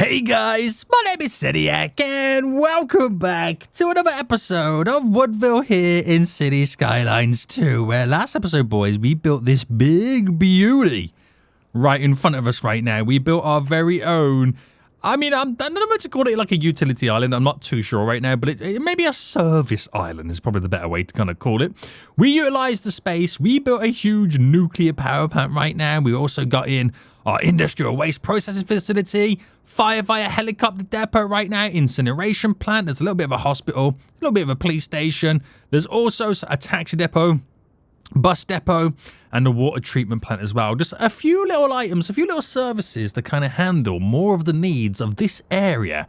Hey guys, my name is Seniac and welcome back to another episode of Woodville here in City Skylines 2, where last episode, boys, we built this big beauty right in front of us right now. We built our very own, I don't know what to call it, like a utility island. I'm not too sure right now, but it may be a service island is probably the better way to kind of call it. We utilized the space. We built a huge nuclear power plant right now. We also got in our industrial waste processing facility, firefighter helicopter depot right now, incineration plant. There's a little bit of a hospital, a little bit of a police station. There's also a taxi depot, bus depot, and a water treatment plant as well. Just a few little items, a few little services to kind of handle more of the needs of this area,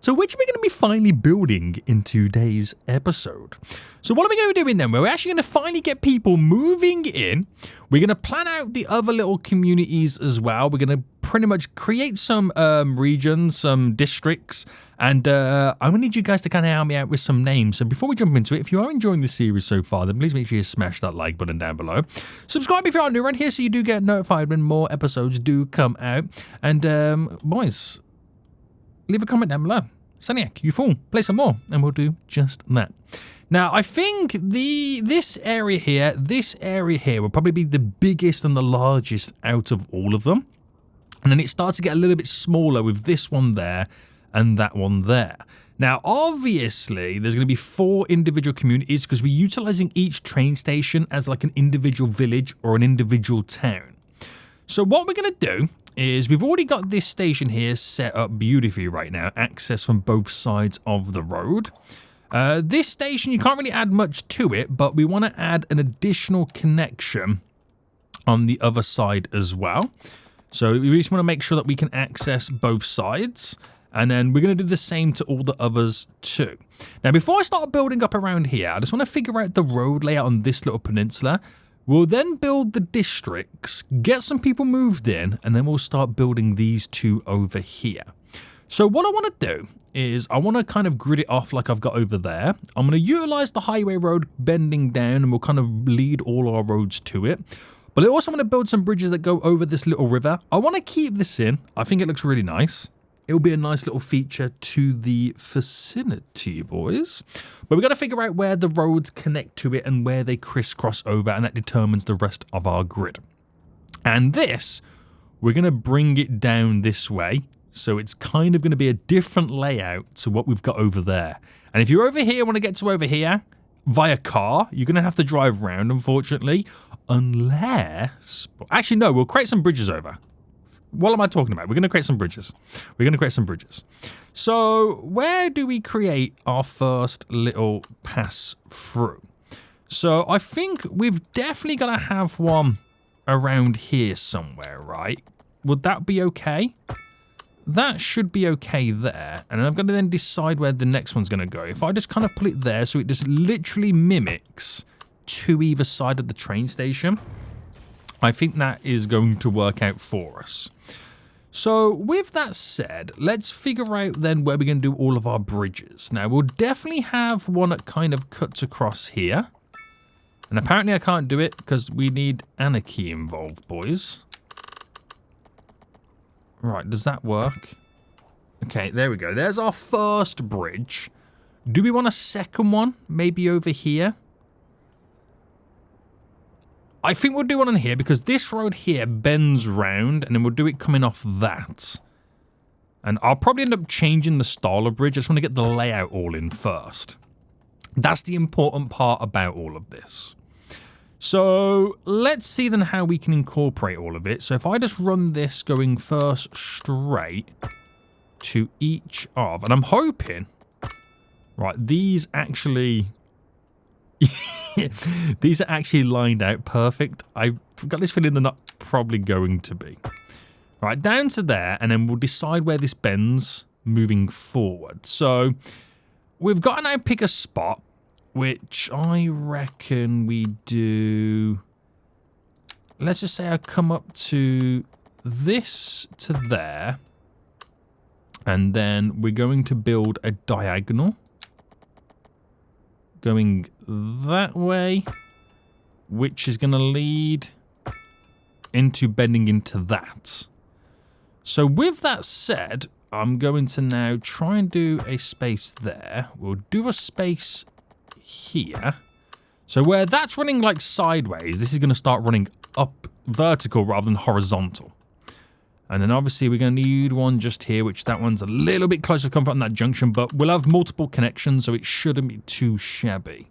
to which we're going to be finally building in today's episode. So what are we going to be doing then? We're actually going to finally get people moving in. We're going to plan out the other little communities as well. We're going to pretty much create some regions, some districts, and I'm going to need you guys to kind of help me out with some names. So before we jump into it, if you are enjoying this series so far, then please make sure you smash that like button down below. Subscribe if you're new around here so you do get notified when more episodes do come out. And boys, leave a comment down below. Seniac, you fool, play some more, and we'll do just that. Now, I think this area here will probably be the biggest and the largest out of all of them. And then it starts to get a little bit smaller with this one there and that one there. Now, obviously, there's going to be 4 individual communities because we're utilizing each train station as like an individual village or an individual town. So what we're going to do is we've already got this station here set up beautifully right now, access from both sides of the road. This station, you can't really add much to it, but we want to add an additional connection on the other side as well. So we just want to make sure that we can access both sides, and then we're going to do the same to all the others too. Now, before I start building up around here, I just want to figure out the road layout on this little peninsula. We'll then build the districts, get some people moved in, and then we'll start building these 2 over here. So what I want to do is I want to kind of grid it off like I've got over there. I'm going to utilize the highway road bending down, and we'll kind of lead all our roads to it. But I also want to build some bridges that go over this little river. I want to keep this in. I think it looks really nice. It'll be a nice little feature to the vicinity, boys. But we've got to figure out where the roads connect to it and where they crisscross over, and that determines the rest of our grid. And this, we're going to bring it down this way. So it's kind of going to be a different layout to what we've got over there. And if you're over here, want to get to over here via car, you're going to have to drive around, unfortunately. Unless... Actually, no, we'll create some bridges over. What am I talking about? We're going to create some bridges. So where do we create our first little pass through? So I think we've definitely got to have one around here somewhere, right? Would that be okay? That should be okay there. And I'm going to then decide where the next one's going to go. If I just kind of put it there so it just literally mimics to either side of the train station, I think that is going to work out for us. So with that said, let's figure out then where we're going to do all of our bridges. Now, we'll definitely have one that kind of cuts across here. And apparently I can't do it because we need anarchy involved, boys. Right, does that work? Okay, there we go. There's our first bridge. Do we want a second one? Maybe over here? I think we'll do one on here because this road here bends round, and then we'll do it coming off that. And I'll probably end up changing the style of bridge. I just want to get the layout all in first. That's the important part about all of this. So let's see then how we can incorporate all of it. So if I just run this going first straight to each of, and I'm hoping, right, these actually... These are actually lined out perfect. I've got this feeling they're not probably going to be. Right, down to there, and then we'll decide where this bends moving forward. So we've got to now pick a spot, which I reckon we do... Let's just say I come up to this to there, and then we're going to build a diagonal going that way, which is going to lead into bending into that. So with that said, I'm going to now try and do a space there. We'll do a space here. So where that's running like sideways, this is going to start running up vertical rather than horizontal. And then obviously we're going to need one just here, which that one's a little bit closer to come from that junction, but we'll have multiple connections, so it shouldn't be too shabby.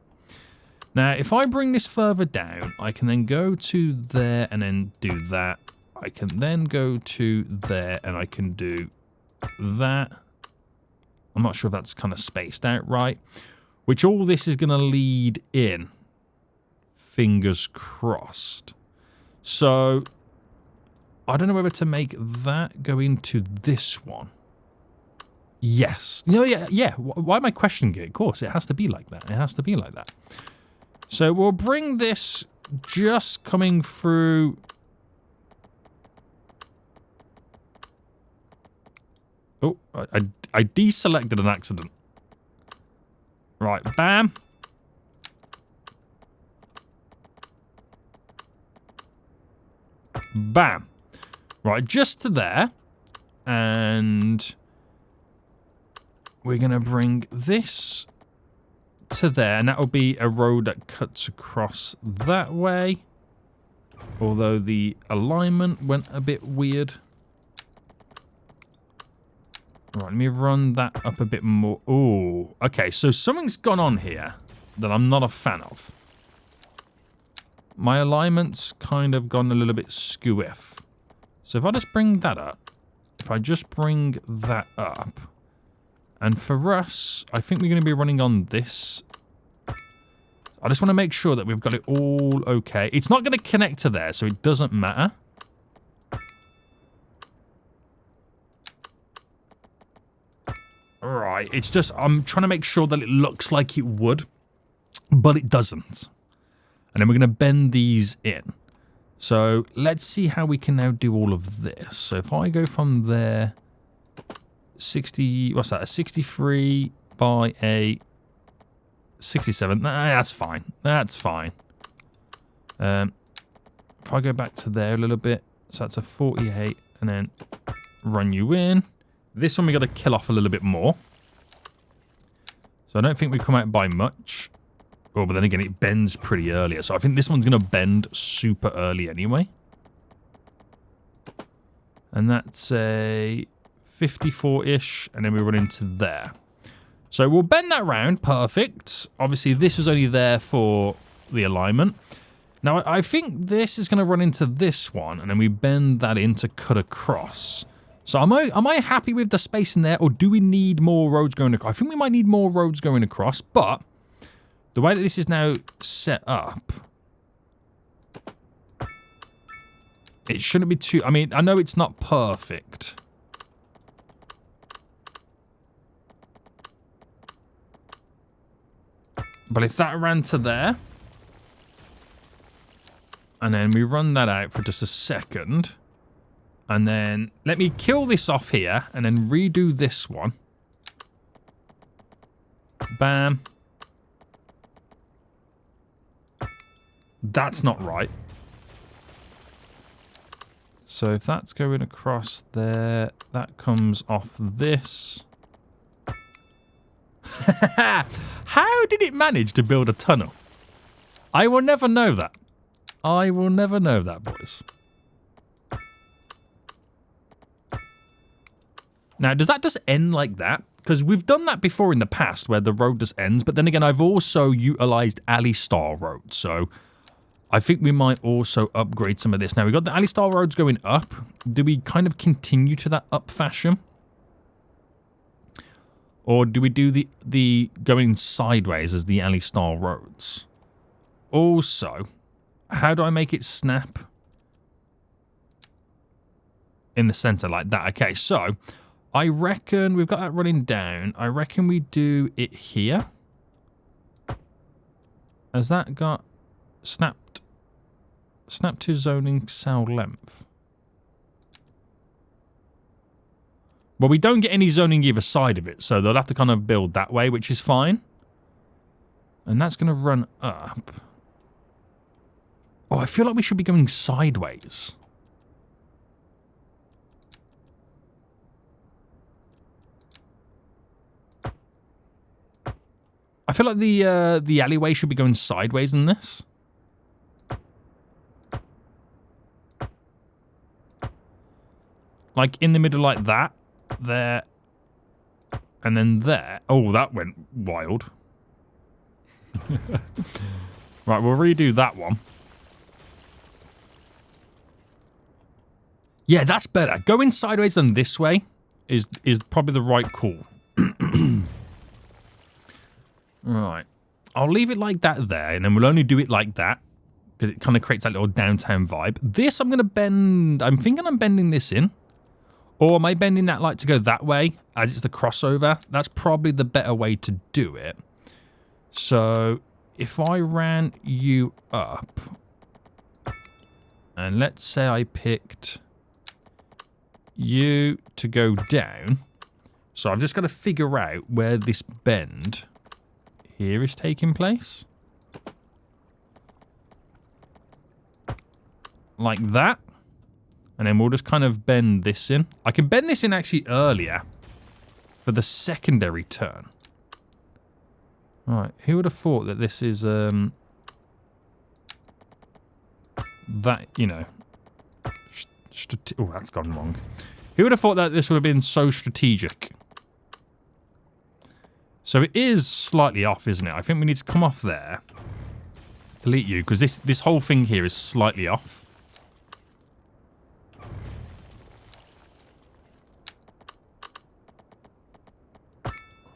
Now, if I bring this further down, I can then go to there and then do that. I can then go to there and I can do that. I'm not sure if that's kind of spaced out right. Which all this is going to lead in. Fingers crossed. So, I don't know whether to make that go into this one. Yes. No, yeah. Why am I questioning it? Of course, it has to be like that. It has to be like that. So we'll bring this just coming through. Oh, I deselected an accident. Right, bam. Bam. Right, just to there. And we're going to bring this to there. And that will be a road that cuts across that way. Although the alignment went a bit weird. Right, let me run that up a bit more. Oh, okay. So something's gone on here that I'm not a fan of. My alignment's kind of gone a little bit skew-iff. So if I just bring that up, if I just bring that up, and for us, I think we're going to be running on this. I just want to make sure that we've got it all okay. It's not going to connect to there, so it doesn't matter. Right, it's just, I'm trying to make sure that it looks like it would, but it doesn't. And then we're going to bend these in. So let's see how we can now do all of this. So if I go from there, 60, what's that? A 63 by a 67. Nah, that's fine. That's fine. If I go back to there a little bit, so that's a 48, and then run you in. This one we got to kill off a little bit more. So I don't think we come out by much. Oh, but then again, it bends pretty earlier. So I think this one's going to bend super early anyway. And that's a 54-ish. And then we run into there. So we'll bend that round. Perfect. Obviously, this was only there for the alignment. Now, I think this is going to run into this one. And then we bend that in to cut across. So am I happy with the space in there? Or do we need more roads going across? I think we might need more roads going across. But the way that this is now set up, it shouldn't be too... I mean, I know it's not perfect. But if that ran to there, and then we run that out for just a second, and then let me kill this off here, and then redo this one. Bam. That's not right. So if that's going across there, that comes off this. How did it manage to build a tunnel? I will never know that. I will never know that, boys. Now, does that just end like that? Because we've done that before in the past where the road just ends. But then again, I've also utilized alley-style roads. So I think we might also upgrade some of this. Now, we've got the alley-style roads going up. Do we kind of continue to that up fashion? Or do we do the going sideways as the alley-style roads? Also, how do I make it snap in the center like that? Okay, so I reckon we've got that running down. I reckon we do it here. Has that got snapped? Snap to zoning cell length. Well, we don't get any zoning either side of it, so they'll have to kind of build that way, which is fine. And that's going to run up. Oh, I feel like we should be going sideways. feel like the alleyway should be going sideways in this. Like in the middle like that. There. And then there. Oh, that went wild. Right, we'll redo that one. Yeah, that's better. Going sideways than this way is probably the right call. Right. I'll leave it like that there, and then we'll only do it like that, because it kind of creates that little downtown vibe. This I'm going to bend... I'm thinking I'm bending this in. Or am I bending that light to go that way, as it's the crossover? That's probably the better way to do it. So, if I ran you up, and let's say I picked you to go down. So I've just got to figure out where this bend here is taking place. Like that. And then we'll just kind of bend this in. I can bend this in actually earlier for the secondary turn. Right, who would have thought that this is, that, you know... Oh, that's gone wrong. Who would have thought that this would have been so strategic? So it is slightly off, isn't it? I think we need to come off there. Delete you, because this whole thing here is slightly off.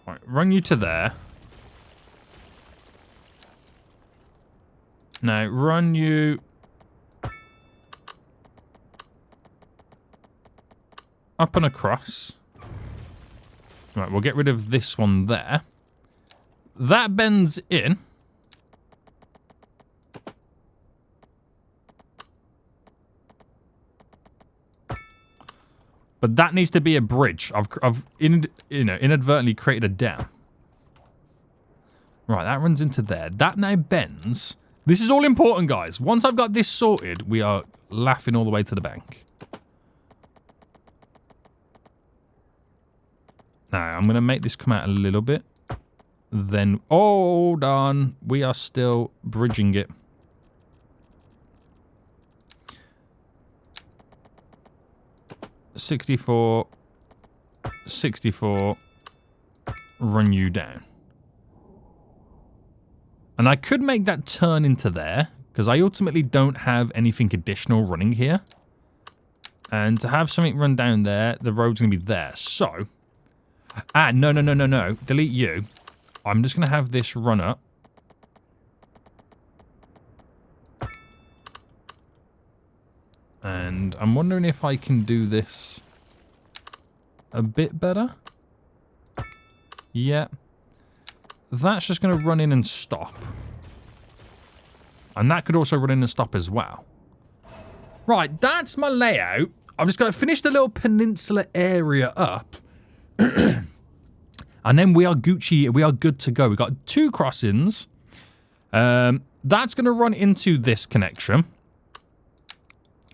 Right, run you to there. Now, run you... up and across. Right, we'll get rid of this one there. That bends in. But that needs to be a bridge. I've inadvertently created a dam. Right, that runs into there. That now bends. This is all important, guys. Once I've got this sorted, we are laughing all the way to the bank. Now, I'm going to make this come out a little bit. Then, hold on. We are still bridging it. $64, $64, run you down. And I could make that turn into there, because I ultimately don't have anything additional running here. And to have something run down there, the road's going to be there. So, no. Delete you. I'm just going to have this run up. And I'm wondering if I can do this a bit better. Yeah. That's just going to run in and stop. And that could also run in and stop as well. Right, that's my layout. I've just got to finish the little peninsula area up. And then we are Gucci. We are good to go. We've got 2 crossings. That's going to run into this connection.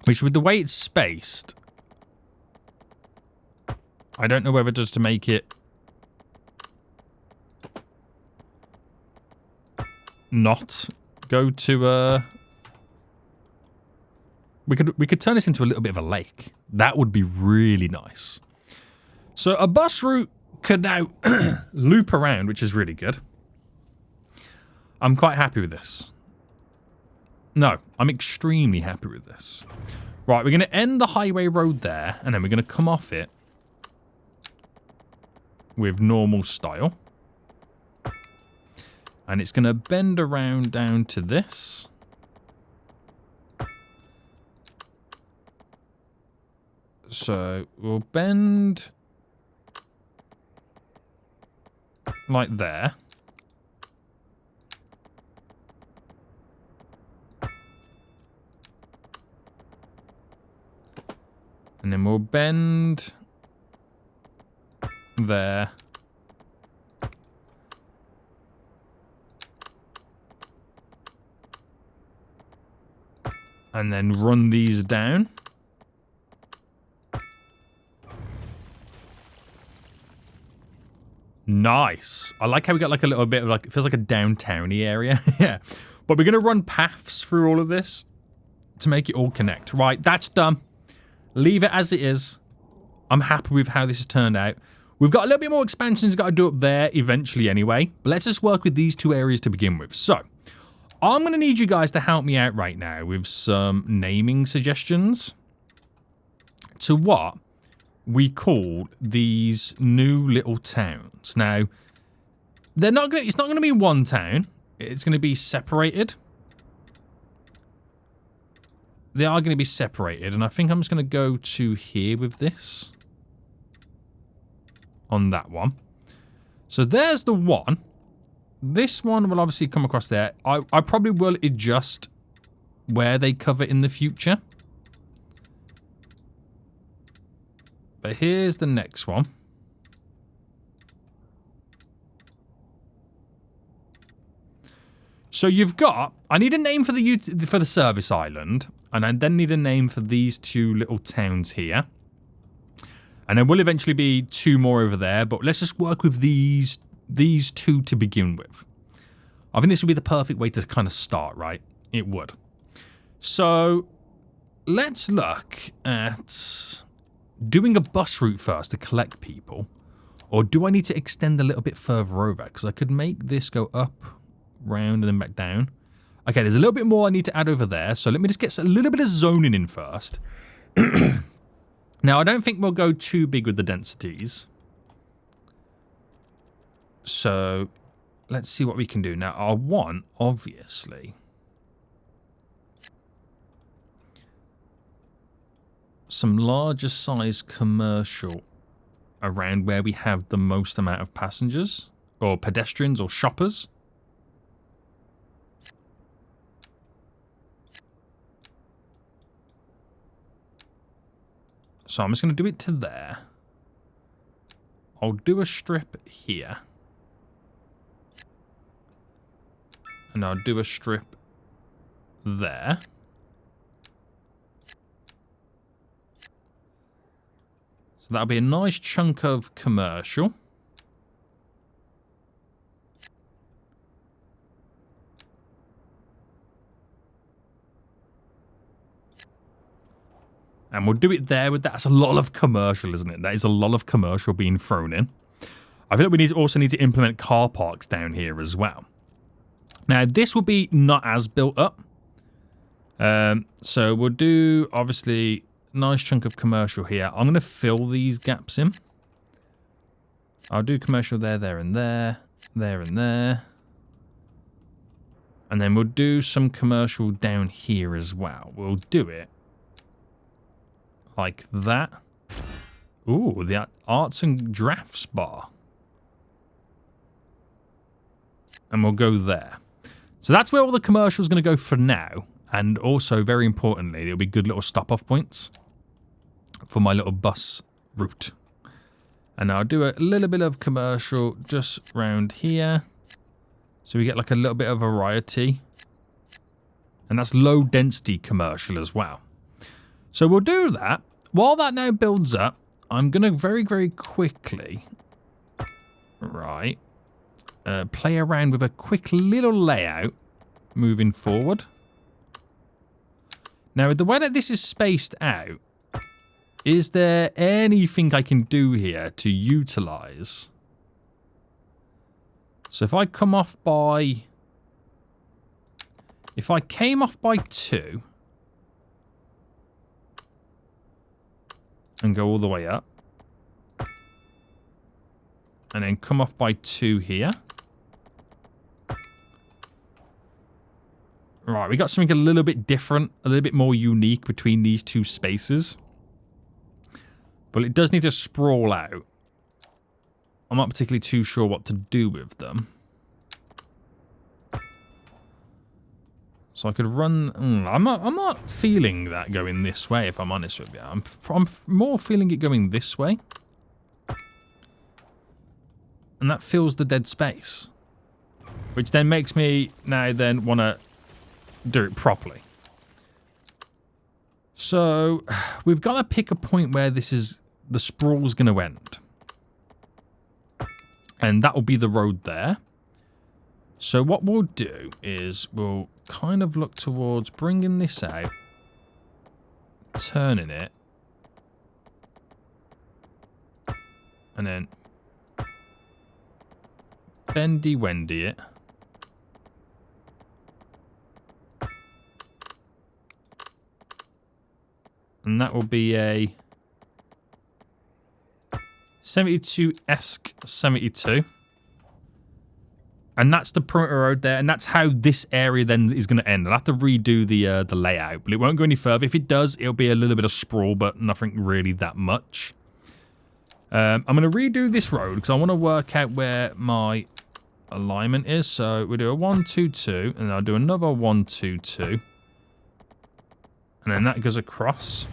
Which, with the way it's spaced, I don't know whether just to make it not go to we could turn this into a little bit of a lake. That would be really nice. So a bus route could now loop around, which is really good. I'm quite happy with this. No, I'm extremely happy with this. Right, we're going to end the highway road there, and then we're going to come off it with normal style. And it's going to bend around down to this. So we'll bend like there. And then we'll bend there. And then run these down. Nice. I like how we got like a little bit of like, it feels like a downtowny area. Yeah. But we're going to run paths through all of this to make it all connect. Right, that's done. Leave it as it is. I'm happy with how this has turned out. We've got a little bit more expansions got to do up there eventually anyway. But let's just work with these two areas to begin with. So, I'm going to need you guys to help me out right now with some naming suggestions to what we call these new little towns. Now, they're not going. It's not going to be one town. It's going to be separated. They are going to be separated, and I think I'm just going to go to here with this. On that one. So there's the one. This one will obviously come across there. I probably will adjust where they cover in the future. But here's the next one. So you've got, I need a name for the service island, and I then need a name for these two little towns here. And there will eventually be two more over there, but let's just work with these two to begin with. I think this would be the perfect way to kind of start, right? It would. So let's look at doing a bus route first to collect people. Or do I need to extend a little bit further over? Because I could make this go up, round, and then back down. Okay, there's a little bit more I need to add over there. So let me just get a little bit of zoning in first. Now, I don't think we'll go too big with the densities. So, let's see what we can do. Now, I want, obviously, some larger size commercial around where we have the most amount of passengers, or pedestrians, or shoppers. So I'm just going to do it to there. I'll do a strip here. And I'll do a strip there. So that'll be a nice chunk of commercial. And we'll do it there with that. That's a lot of commercial, isn't it? That is a lot of commercial being thrown in. I feel like we also need to implement car parks down here as well. Now, this will be not as built up. So we'll do, obviously, nice chunk of commercial here. I'm going to fill these gaps in. I'll do commercial there, there, and there. There and there. And then we'll do some commercial down here as well. We'll do it like that. Ooh, the arts and drafts bar. And we'll go there. So that's where all the commercial is going to go for now. And also, very importantly, there'll be good little stop-off points for my little bus route. And I'll do a little bit of commercial just round here. So we get like a little bit of variety. And that's low density commercial as well. So we'll do that. While that now builds up, I'm going to very, very quickly, right, play around with a quick little layout moving forward. Now, with the way that this is spaced out, is there anything I can do here to utilize? So if I come off by... If I came off by 2... and go all the way up. And then come off by 2 here. Right, we got something a little bit different, a little bit more unique between these two spaces. But it does need to sprawl out. I'm not particularly too sure what to do with them. So I could run... I'm not feeling that going this way, if I'm honest with you. I'm more feeling it going this way. And that fills the dead space. Which then makes me now then want to do it properly. So we've got to pick a point where this is... the sprawl's going to end. And that will be the road there. So what we'll do is we'll kind of look towards bringing this out, turning it, and then bendy-wendy it. And that will be a 72-esque 72. And that's the perimeter road there, and that's how this area then is going to end. I'll have to redo the layout, but it won't go any further. If it does, it'll be a little bit of sprawl, but nothing really that much. I'm going to redo this road because I want to work out where my alignment is. So we'll do a 1, 2, 2, and I'll do another 1, 2, 2. And then that goes across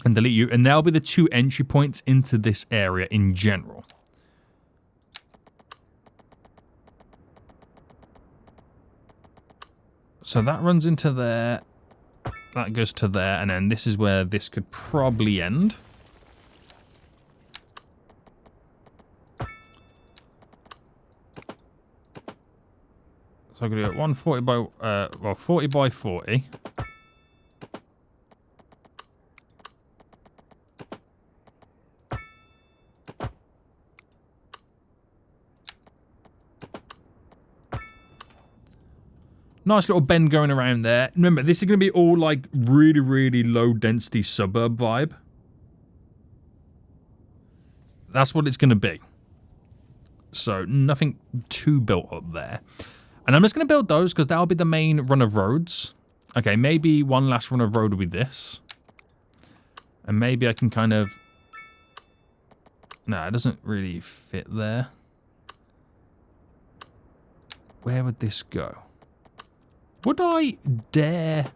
and delete you. And that'll be the 2 entry points into this area in general. So that runs into there. That goes to there. And then this is where this could probably end. So I'm going to do it 140 by, 40 by 40. Nice little bend going around there. Remember, this is going to be all like really, really low density suburb vibe. That's what it's going to be. So nothing too built up there. And I'm just going to build those because that'll be the main run of roads. Okay, maybe one last run of road will be this. And maybe I can kind of... No, it doesn't really fit there. Where would this go? Would I dare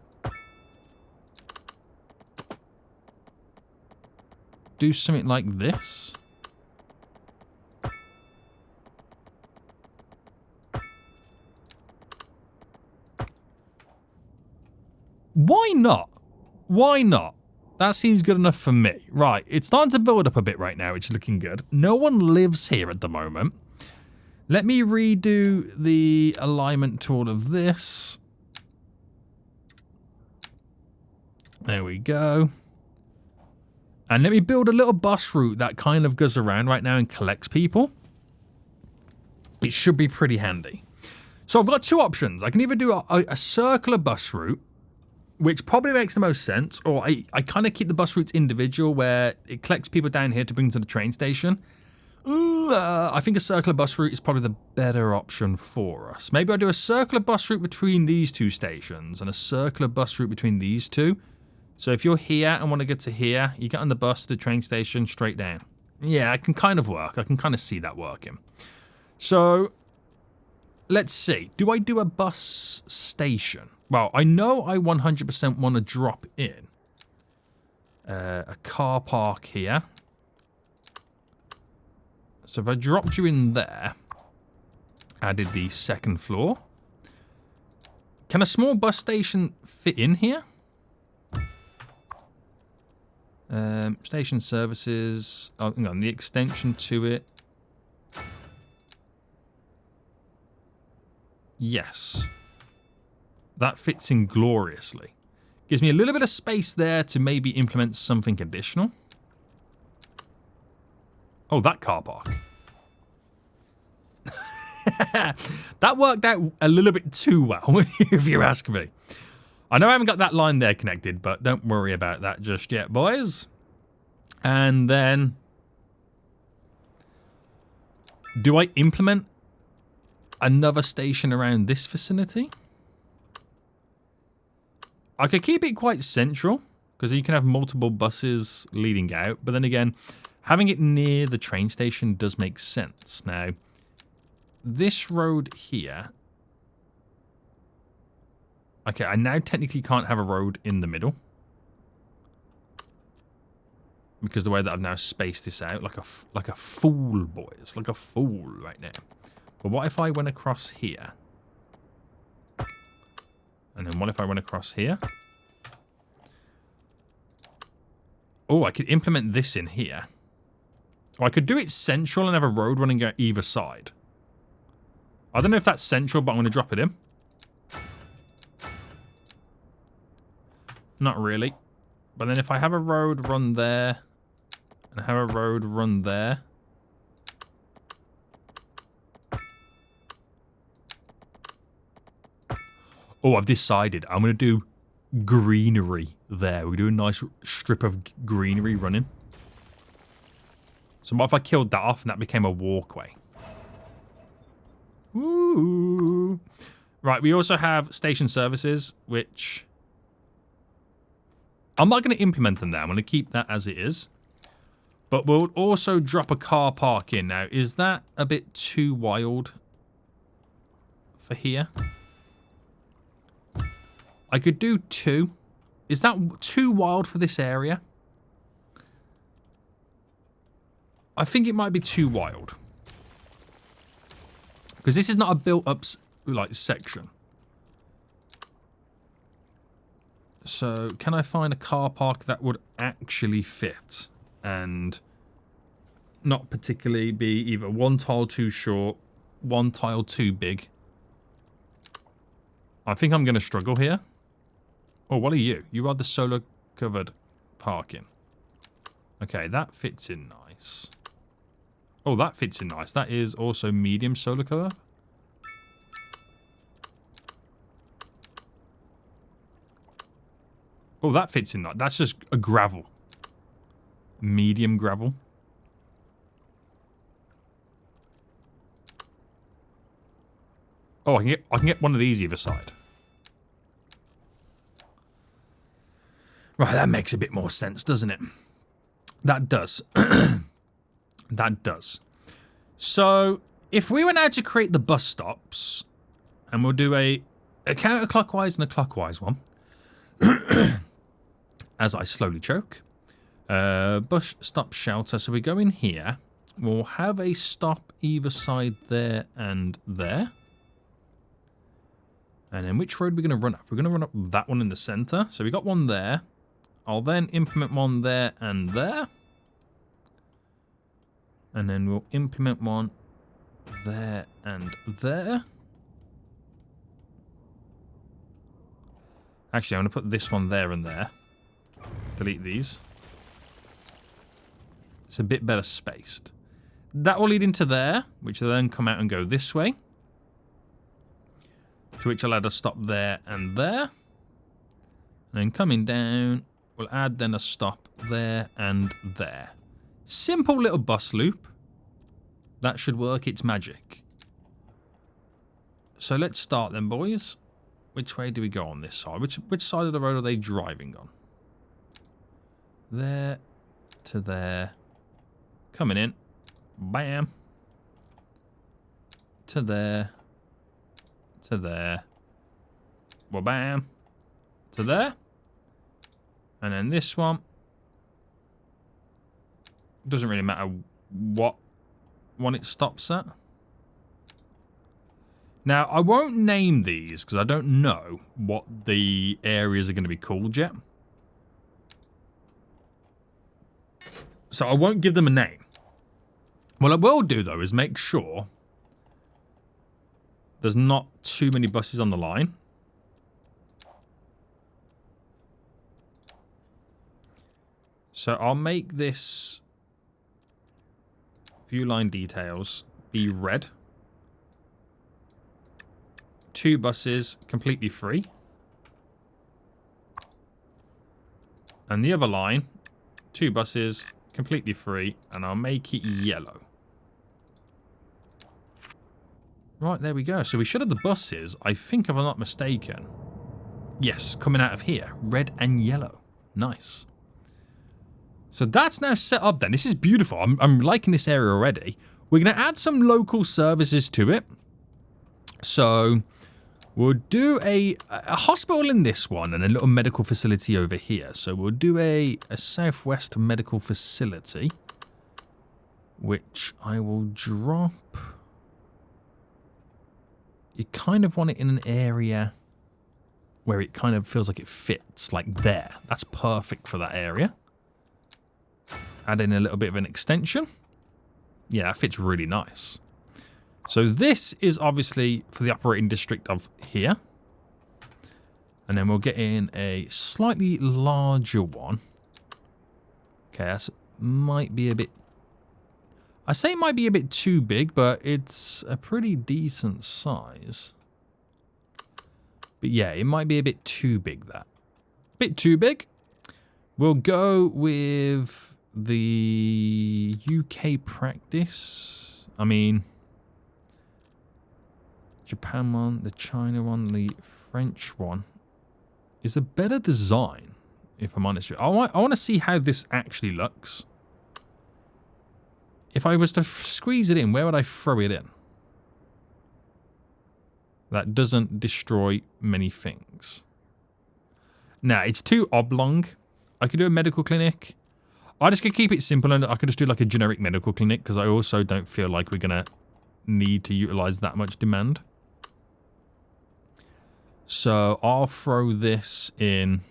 do something like this? Why not? Why not? That seems good enough for me. Right, it's starting to build up a bit right now, which is looking good. No one lives here at the moment. Let me redo the alignment to all of this. There we go. And let me build a little bus route that kind of goes around right now and collects people. It should be pretty handy. So I've got 2 options. I can either do a circular bus route, which probably makes the most sense, or I kind of keep the bus routes individual where it collects people down here to bring to the train station. I think a circular bus route is probably the better option for us. Maybe I'll do a circular bus route between these 2 stations and a circular bus route between these 2. So if you're here and want to get to here, you get on the bus to the train station straight down. Yeah, it can kind of work. I can kind of see that working. So let's see. Do I do a bus station? Well, I know I 100% want to drop in a car park here. So if I dropped you in there, added the 2nd floor. Can a small bus station fit in here? Station services. Oh, hang on, the extension to it. Yes. That fits in gloriously. Gives me a little bit of space there to maybe implement something additional. Oh, that car park. That worked out a little bit too well, if you ask me. I know I haven't got that line there connected, but don't worry about that just yet, boys. And then... do I implement another station around this vicinity? I could keep it quite central, because you can have multiple buses leading out. But then again, having it near the train station does make sense. Now, this road here... okay, I now technically can't have a road in the middle. Because the way that I've now spaced this out, like a fool, boys. Like a fool right now. But what if I went across here? And then what if I went across here? Oh, I could implement this in here. Or I could do it central and have a road running at either side. I don't know if that's central, but I'm going to drop it in. Not really. But then if I have a road run there, and have a road run there. Oh, I've decided. I'm going to do greenery there. We do a nice strip of greenery running. So what if I killed that off and that became a walkway? Ooh. Right, we also have station services, which... I'm not going to implement them there. I'm going to keep that as it is. But we'll also drop a car park in. Now, is that a bit too wild for here? I could do 2. Is that too wild for this area? I think it might be too wild. Because this is not a built-up, like, section. So, can I find a car park that would actually fit? And not particularly be either one tile too short, one tile too big. I think I'm going to struggle here. Oh, what are you? You are the solar-covered parking. Okay, that fits in nice. Oh, that fits in nice. That is also medium solar cover. Oh, that fits in nice. That's just a gravel. Medium gravel. Oh, I can get one of these either side. Right, that makes a bit more sense, doesn't it? That does. That does. So, if we were now to create the bus stops, and we'll do a counterclockwise and a clockwise one, as I slowly choke. Bus stop shelter. So we go in here. We'll have a stop either side there and there. And then which road are we going to run up? We're going to run up that one in the center. So we got one there. I'll then implement one there and there. And then we'll implement one there and there. Actually, I'm going to put this one there and there. Delete these. It's a bit better spaced. That will lead into there, which will then come out and go this way. To which I'll add a stop there and there. And then coming down, we'll add then a stop there and there. Simple little bus loop. That should work its magic. So let's start then, boys. Which way do we go on this side? Which side of the road are they driving on? There to there. Coming in. Bam. To there. To there. Well, bam. To there. And then this one. Doesn't really matter what one it stops at. Now, I won't name these because I don't know what the areas are going to be called yet. So I won't give them a name. What I will do, though, is make sure there's not too many buses on the line. So I'll make this view line details be red. 2 buses completely free. And the other line, 2 buses completely free, and I'll make it yellow. Right, there we go. So we should have the buses, I think if I'm not mistaken. Yes, coming out of here. Red and yellow. Nice. So that's now set up then. This is beautiful. I'm liking this area already. We're going to add some local services to it. So we'll do a hospital in this one and a little medical facility over here. So we'll do a southwest medical facility, which I will drop. You kind of want it in an area where it kind of feels like it fits, like there. That's perfect for that area. Add in a little bit of an extension. Yeah, that fits really nice. So this is obviously for the operating district of here. And then we'll get in a slightly larger one. Okay, that might be a bit... I say it might be a bit too big, but it's a pretty decent size. But yeah, it might be a bit too big, that. Bit too big. We'll go with the UK practice. I mean, Japan one, the China one, the French one is a better design, if I'm honest with you. I want to see how this actually looks. If I was to squeeze it in, where would I throw it in? That doesn't destroy many things. Now, it's too oblong. I could do a medical clinic. I just could keep it simple and I could just do like a generic medical clinic because I also don't feel like we're going to need to utilize that much demand. So I'll throw this in.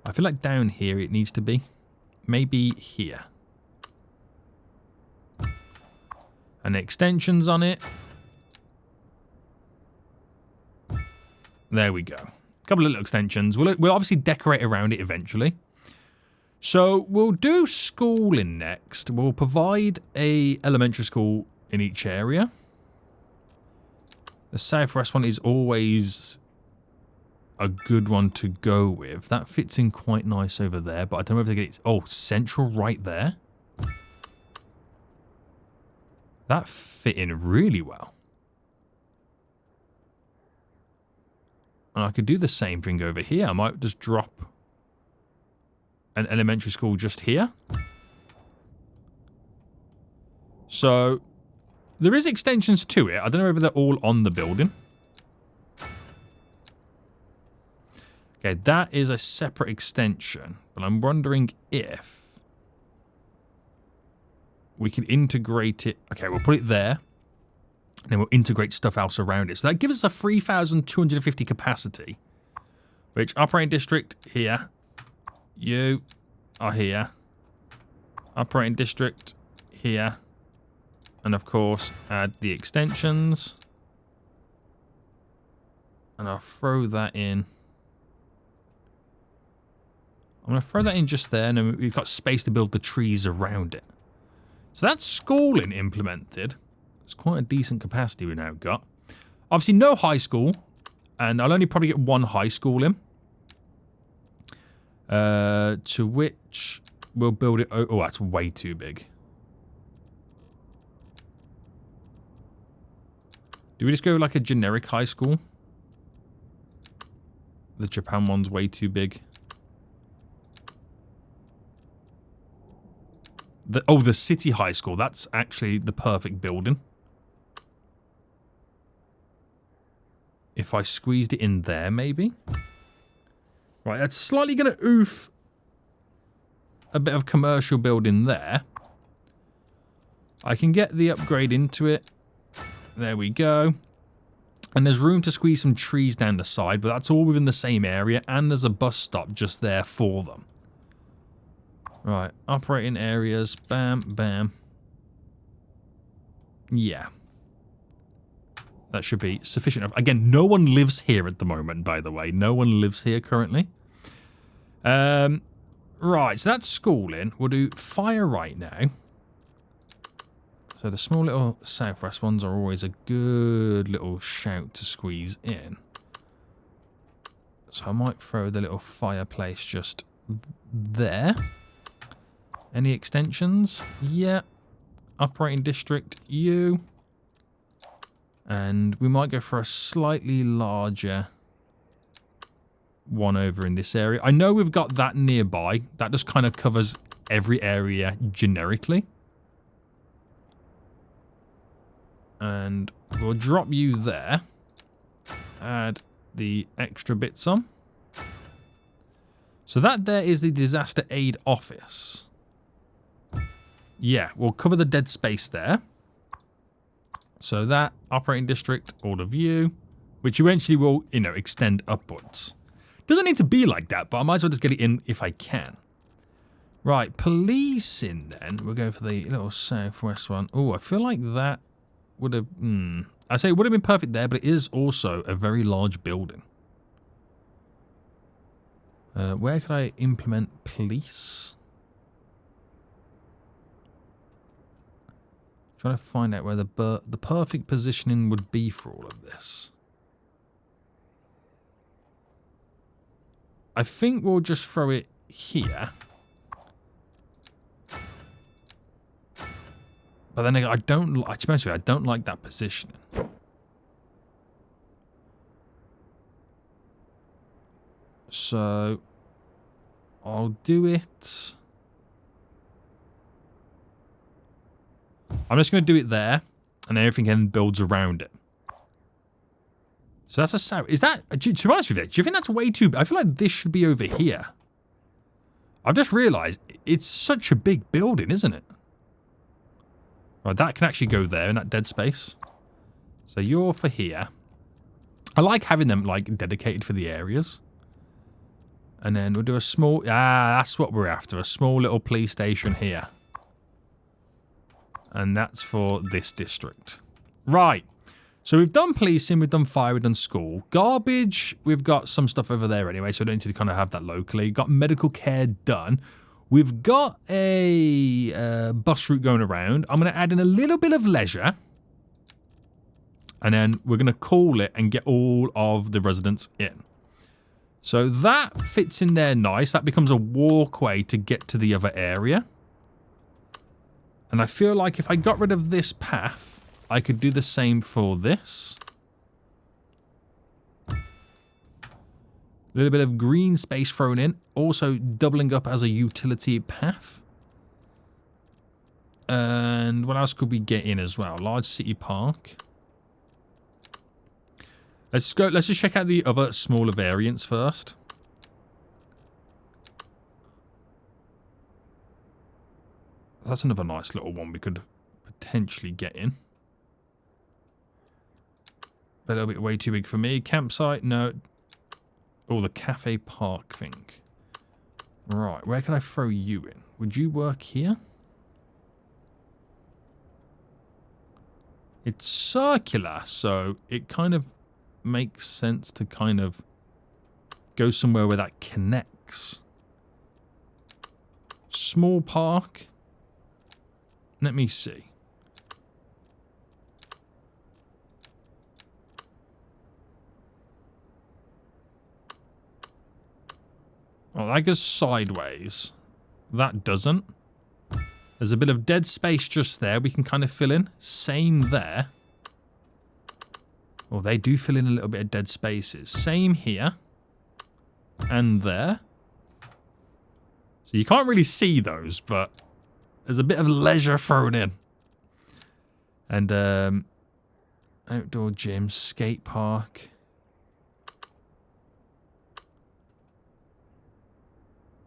I feel like down here it needs to be. Maybe here. And extensions on it. There we go. A couple of little extensions. We'll obviously decorate around it eventually. So we'll do schooling next. We'll provide a elementary school in each area. The southwest one is always a good one to go with. That fits in quite nice over there, but I don't know if they get it. Oh, central right there. That fit in really well. And I could do the same thing over here. I might just drop an elementary school just here. So there is extensions to it. I don't know whether they're all on the building. Okay, that is a separate extension. But I'm wondering if we can integrate it. Okay, we'll put it there. And then we'll integrate stuff else around it. So that gives us a 3,250 capacity. Which operating district here. You are here. Operating district here. And of course, add the extensions. And I'll throw that in. I'm going to throw that in just there. And then we've got space to build the trees around it. So that's schooling implemented. It's quite a decent capacity we now got. Obviously, no high school. And I'll only probably get one high school in. To which we'll build it... Oh, that's way too big. Do we just go like a generic high school? The Japan one's way too big. The city high school. That's actually the perfect building. If I squeezed it in there, maybe. Right, that's slightly going to oof a bit of commercial building there. I can get the upgrade into it. There we go. And there's room to squeeze some trees down the side, but that's all within the same area, and there's a bus stop just there for them. Right, operating areas, bam, bam. Yeah. That should be sufficient enough. Again, no one lives here at the moment, by the way. No one lives here currently. Right, so that's schooling. We'll do fire right now. So the small little southwest ones are always a good little shout to squeeze in. So I might throw the little fireplace just there. Any extensions? Yeah. Operating district, you. And we might go for a slightly larger one over in this area. I know we've got that nearby. That just kind of covers every area generically. And we'll drop you there. Add the extra bits on. So that there is the disaster aid office. Yeah, we'll cover the dead space there. So that operating district, all of you, which eventually will, you know, extend upwards. Doesn't need to be like that, but I might as well just get it in if I can. Right, policing then. We'll go for the little southwest one. Oh, I feel like that would have... I say it would have been perfect there, but it is also a very large building. Where could I implement police? Trying to find out where the perfect positioning would be for all of this. I think we'll just throw it here. But then again, I don't like that positioning. So I'll do it. I'm just going to do it there, and everything then builds around it. So that's a south. Is that, to be honest with you, do you think that's way too big? I feel like this should be over here. I've just realised it's such a big building, isn't it? Right, that can actually go there in that dead space. So you're for here. I like having them like dedicated for the areas. And then we'll do a small... that's what we're after. A small little police station here. And that's for this district. Right. So we've done policing, we've done fire, we've done school. Garbage, we've got some stuff over there anyway, so I don't need to kind of have that locally. Got medical care done. We've got a bus route going around. I'm going to add in a little bit of leisure. And then we're going to call it and get all of the residents in. So that fits in there nice. That becomes a walkway to get to the other area. And I feel like if I got rid of this path, I could do the same for this. A little bit of green space thrown in. Also doubling up as a utility path. And what else could we get in as well? Large city park. Let's just check out the other smaller variants first. That's another nice little one we could potentially get in. But a little bit way too big for me. Campsite, no. Oh, the cafe park thing. Right, where can I throw you in? Would you work here? It's circular, so it kind of makes sense to kind of go somewhere where that connects. Small park. Let me see. Oh, that goes sideways. That doesn't. There's a bit of dead space just there we can kind of fill in. Same there. Oh, they do fill in a little bit of dead spaces. Same here. And there. So you can't really see those, but there's a bit of leisure thrown in. And outdoor gym, skate park.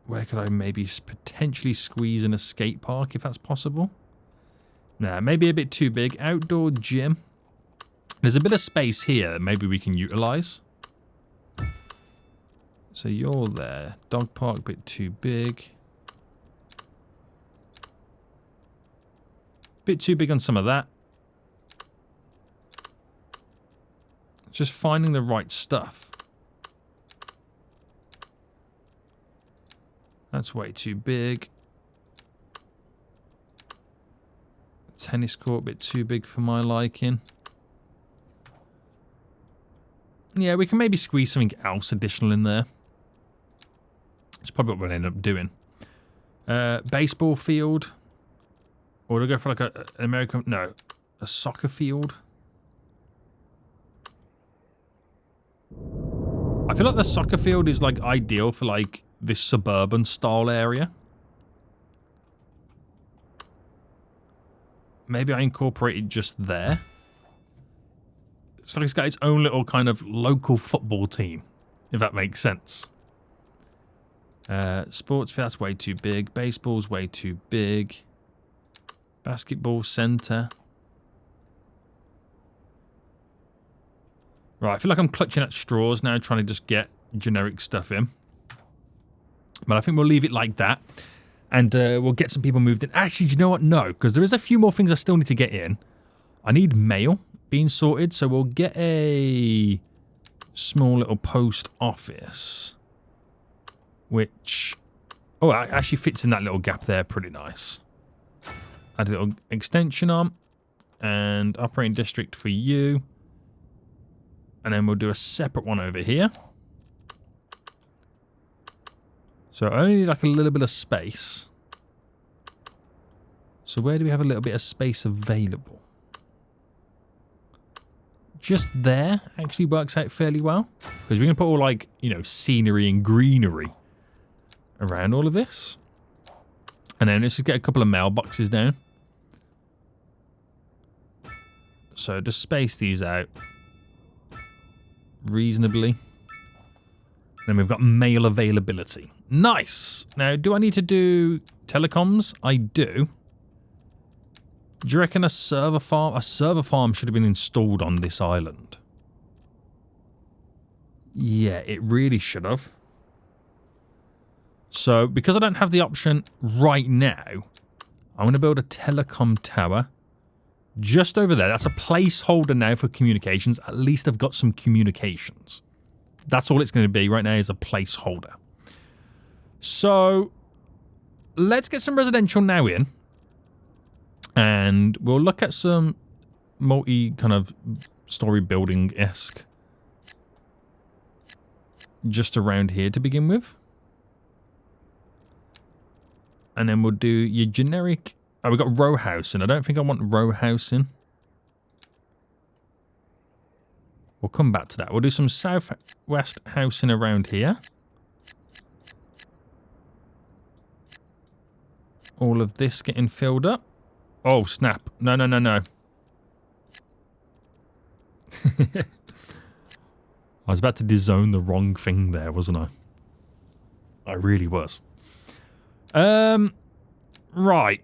Where could I maybe potentially squeeze in a skate park if that's possible? Nah, maybe a bit too big. Outdoor gym. There's a bit of space here that maybe we can utilize. So you're there. Dog park, bit too big. Bit too big on some of that. Just finding the right stuff. That's way too big. Tennis court, bit too big for my liking. Yeah, we can maybe squeeze something else additional in there. It's probably what we'll end up doing. Baseball field. Or do I go for like an American... No, a soccer field. I feel like the soccer field is like ideal for like this suburban style area. Maybe I incorporate it just there. So it's got its own little kind of local football team, if that makes sense. Sports, that's way too big. Baseball's way too big. Basketball center. Right, I feel like I'm clutching at straws now, trying to just get generic stuff in. But I think we'll leave it like that. And we'll get some people moved in. Actually, do you know what? No, because there is a few more things I still need to get in. I need mail being sorted, so we'll get a small little post office. Which, oh, it actually fits in that little gap there pretty nice. Add a little extension on. And operating district for you. And then we'll do a separate one over here. So I only need like a little bit of space. So where do we have a little bit of space available? Just there actually works out fairly well. Because we're going to put all like, you know, scenery and greenery around all of this. And then let's just get a couple of mailboxes down. So just space these out reasonably. Then we've got mail availability. Nice! Now, do I need to do telecoms? I do. Do you reckon a server farm? A server farm should have been installed on this island. Yeah, it really should have. So, because I don't have the option right now, I'm going to build a telecom tower just over there. That's a placeholder now for communications. At least I've got some communications. That's all it's going to be right now is a placeholder. So, let's get some residential now in. And we'll look at some multi kind of story building-esque just around here to begin with. And then we'll do your generic... Oh, we've got row housing. I don't think I want row housing. We'll come back to that. We'll do some southwest housing around here. All of this getting filled up. Oh, snap. No, no, no, no. I was about to dezone the wrong thing there, wasn't I? I really was. Right.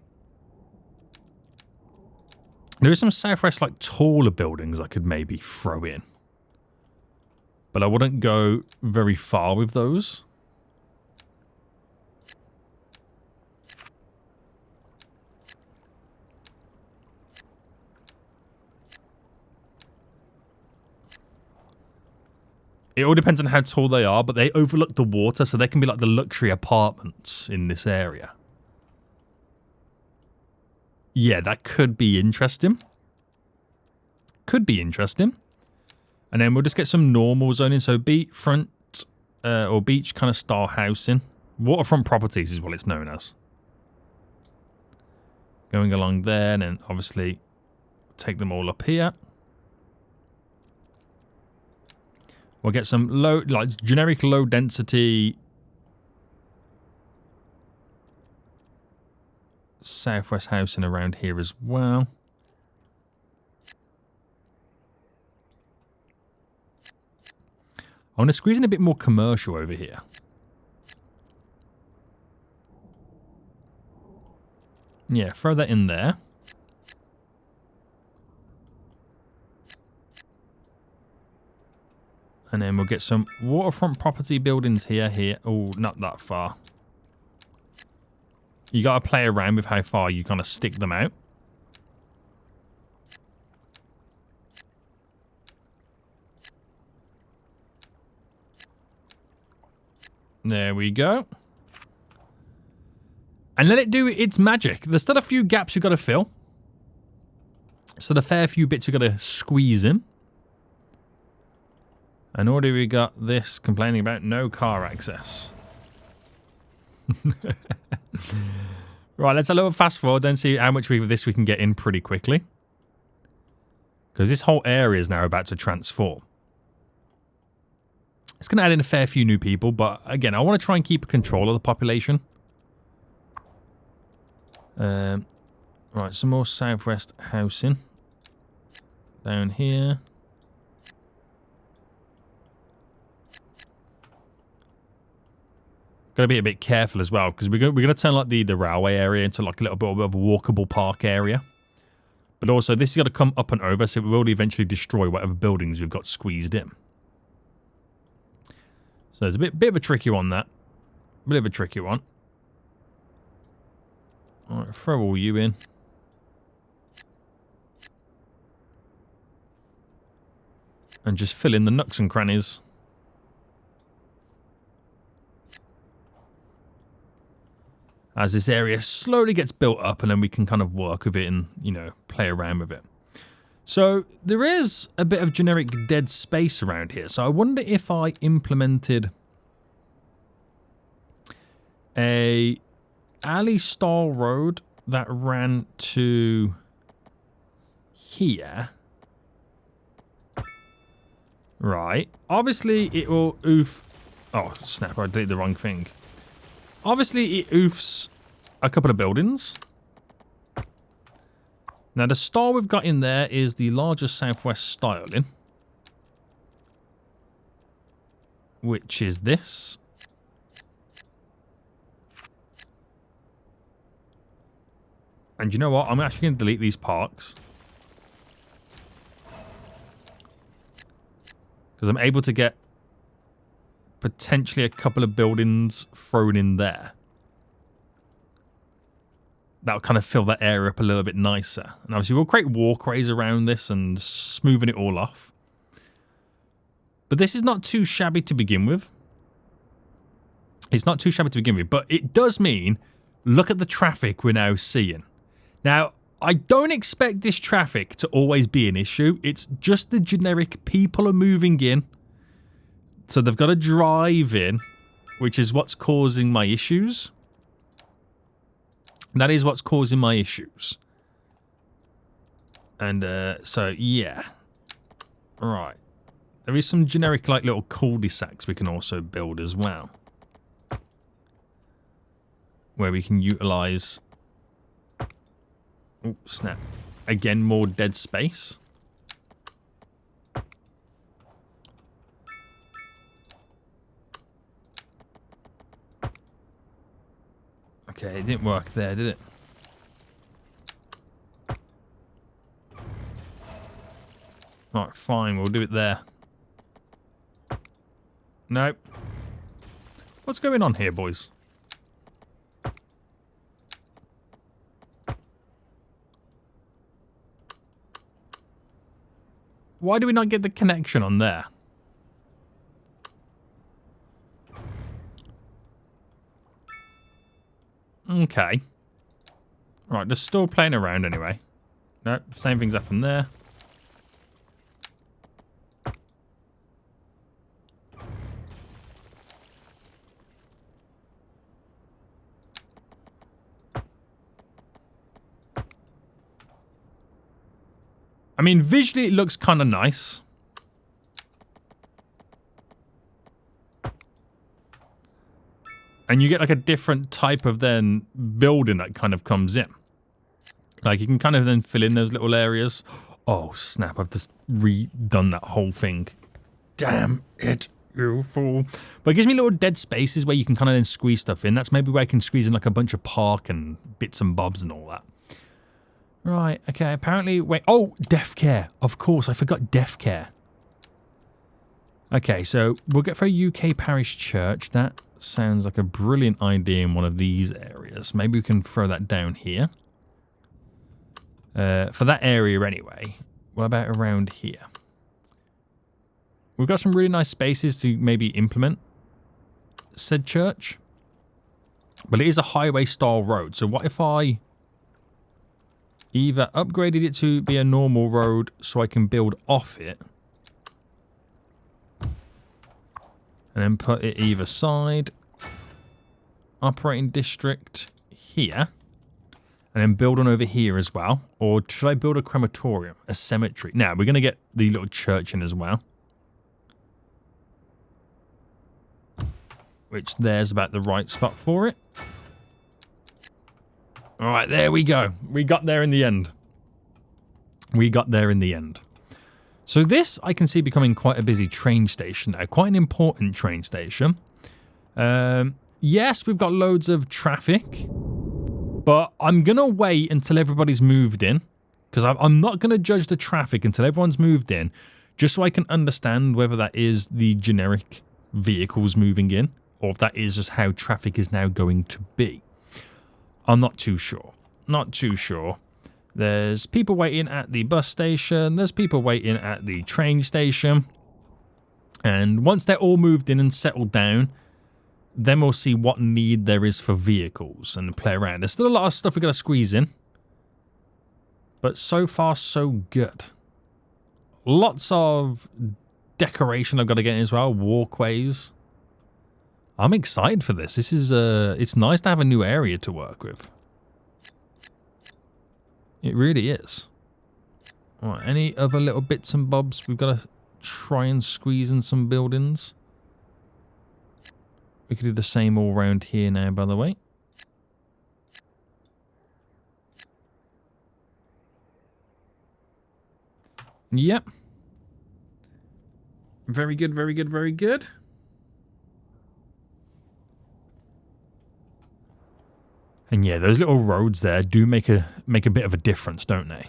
There is some southwest, like, taller buildings I could maybe throw in. But I wouldn't go very far with those. It all depends on how tall they are, but they overlook the water, so they can be like the luxury apartments in this area. Yeah, that could be interesting. Could be interesting. And then we'll just get some normal zoning. So beachfront or beach kind of style housing. Waterfront properties is what it's known as. Going along there, and then obviously take them all up here. We'll get some low, like generic low density southwest housing around here as well. I want to squeeze in a bit more commercial over here. Yeah, throw that in there. And then we'll get some waterfront property buildings here. Oh, not that far. You got to play around with how far you kind of stick them out. There we go. And let it do its magic. There's still a few gaps you've got to fill. Still a fair few bits you've got to squeeze in. And already we got this complaining about no car access. Right, let's have a little fast forward then see how much of this we can get in pretty quickly. Because this whole area is now about to transform. It's going to add in a fair few new people, but again, I want to try and keep control of the population. Right, some more southwest housing. Down here. Got to be a bit careful as well, because we're going to turn like the railway area into like a little bit of a walkable park area. But also, this has got to come up and over, so it will eventually destroy whatever buildings we've got squeezed in. So there's a bit of a tricky one, that. Bit of a tricky one. Alright, throw all you in. And just fill in the nooks and crannies. As this area slowly gets built up, and then we can kind of work with it and, you know, play around with it. So there is a bit of generic dead space around here. So I wonder if I implemented a alley-style road that ran to here. Right. Obviously, it will oof. Oh, snap. I did the wrong thing. Obviously, it oofs a couple of buildings. Now, the style we've got in there is the larger southwest styling, which is this. And you know what? I'm actually going to delete these parks. Because I'm able to get potentially a couple of buildings thrown in there. That'll kind of fill that area up a little bit nicer. And obviously we'll create walkways around this and smoothing it all off. But this is not too shabby to begin with. It's not too shabby to begin with, but it does mean, look at the traffic we're now seeing. Now, I don't expect this traffic to always be an issue. It's just the generic people are moving in. So they've got to drive in, which is what's causing my issues. That is what's causing my issues. And so, yeah. Right. There is some generic, like, little cul-de-sacs we can also build as well. Where we can utilize... Oh, snap. Again, more dead space. Okay, it didn't work there, did it? Right, fine, we'll do it there. Nope. What's going on here, boys? Why do we not get the connection on there? Okay. Right, they're still playing around anyway. Nope, same thing's happened there. I mean, visually it looks kind of nice. And you get like a different type of then building that kind of comes in. Like you can kind of then fill in those little areas. Oh, snap. I've just redone that whole thing. Damn it, you fool. But it gives me little dead spaces where you can kind of then squeeze stuff in. That's maybe where I can squeeze in like a bunch of park and bits and bobs and all that. Right, okay, apparently... Wait, oh, deaf care. Of course, I forgot deaf care. Okay, so we'll get for a UK parish church. That sounds like a brilliant idea in one of these areas. Maybe we can throw that down here. For that area anyway. What about around here? We've got some really nice spaces to maybe implement said church. But it is a highway-style road, so what if I... either upgraded it to be a normal road so I can build off it. And then put it either side. Operating district here. And then build one over here as well. Or should I build a crematorium? A cemetery? Now, we're going to get the little church in as well. Which there's about the right spot for it. Alright, there we go. We got there in the end. We got there in the end. So this, I can see becoming quite a busy train station now. Quite an important train station. Yes, we've got loads of traffic. But I'm going to wait until everybody's moved in. Because I'm not going to judge the traffic until everyone's moved in. Just so I can understand whether that is the generic vehicles moving in. Or if that is just how traffic is now going to be. I'm not too sure. Not too sure. There's people waiting at the bus station. There's people waiting at the train station. And once they're all moved in and settled down, then we'll see what need there is for vehicles and play around. There's still a lot of stuff we've got to squeeze in. But so far, so good. Lots of decoration I've got to get in as well. Walkways. I'm excited for this. This is it's nice to have a new area to work with. It really is. All right, any other little bits and bobs we've got to try and squeeze in some buildings? We could do the same all around here now, by the way. Yep. Very good, very good, very good. And yeah, those little roads there do make a bit of a difference, don't they?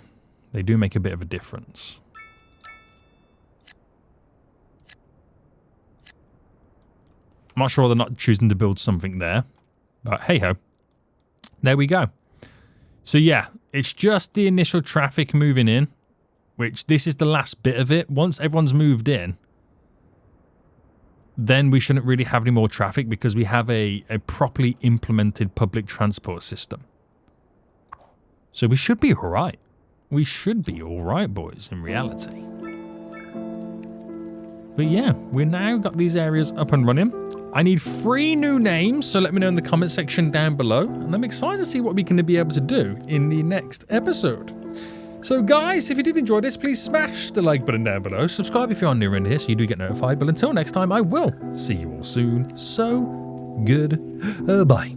They do make a bit of a difference. I'm not sure they're not choosing to build something there, but hey-ho. There we go. So yeah, it's just the initial traffic moving in, which this is the last bit of it. Once everyone's moved in, then we shouldn't really have any more traffic because we have a properly implemented public transport system. So we should be all right. We should be all right, boys, in reality. But yeah, we've now got these areas up and running. I need 3 new names, so let me know in the comment section down below. And I'm excited to see what we can be able to do in the next episode. So guys, if you did enjoy this, please smash the like button down below. Subscribe if you're new around here so you do get notified. But until next time, I will see you all soon. So, good. Bye.